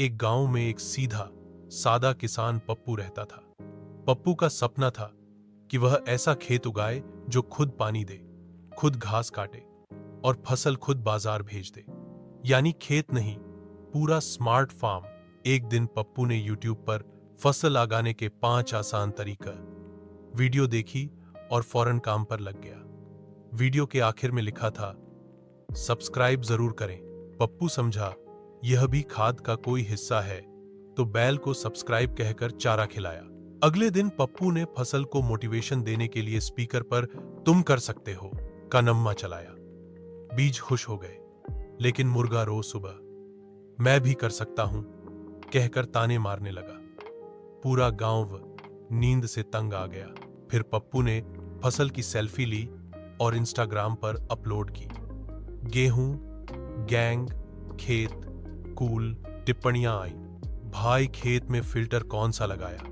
एक गांव में एक सीधा सादा किसान पप्पू रहता था। पप्पू का सपना था कि वह ऐसा खेत उगाए जो खुद पानी दे, खुद घास काटे और फसल खुद बाजार भेज दे। यानी खेत नहीं, पूरा स्मार्ट फार्म। एक दिन पप्पू ने यूट्यूब पर फसल उगाने के 5 आसान तरीका वीडियो देखी और फौरन काम पर लग गया। वीडियो के आखिर में लिखा था, सब्सक्राइब जरूर करें। पप्पू समझा यह भी खाद का कोई हिस्सा है, तो बैल को सब्सक्राइब कहकर चारा खिलाया। अगले दिन पप्पू ने फसल को मोटिवेशन देने के लिए स्पीकर पर तुम कर सकते हो का नम्मा चलाया। बीज खुश हो गए, लेकिन मुर्गा रोज सुबह मैं भी कर सकता हूं कहकर ताने मारने लगा। पूरा गांव नींद से तंग आ गया। फिर पप्पू ने फसल की सेल्फी ली और इंस्टाग्राम पर अपलोड की। गेहूं, गैंग, खेत, कूल, टिप्पणियां आई। भाई खेत में फिल्टर कौन सा लगाया,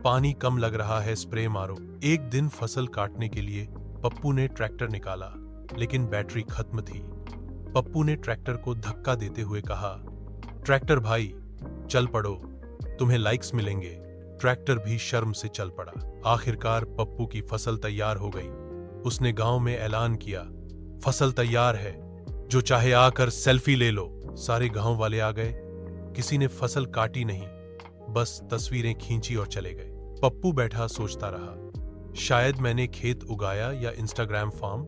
पानी कम लग रहा है, स्प्रे मारो। एक दिन फसल काटने के लिए पप्पू ने ट्रैक्टर निकाला, लेकिन बैटरी खत्म थी। पप्पू ने ट्रैक्टर को धक्का देते हुए कहा, ट्रैक्टर भाई चल पड़ो, तुम्हें लाइक्स मिलेंगे। ट्रैक्टर भी शर्म से चल पड़ा। आखिरकार पप्पू की फसल तैयार हो गई। उसने गांव में ऐलान किया, फसल तैयार है, जो चाहे आकर सेल्फी ले लो। सारे गांव वाले आ गए। किसी ने फसल काटी नहीं, बस तस्वीरें खींची और चले गए। पप्पू बैठा सोचता रहा, शायद मैंने खेत उगाया या इंस्टाग्राम फार्म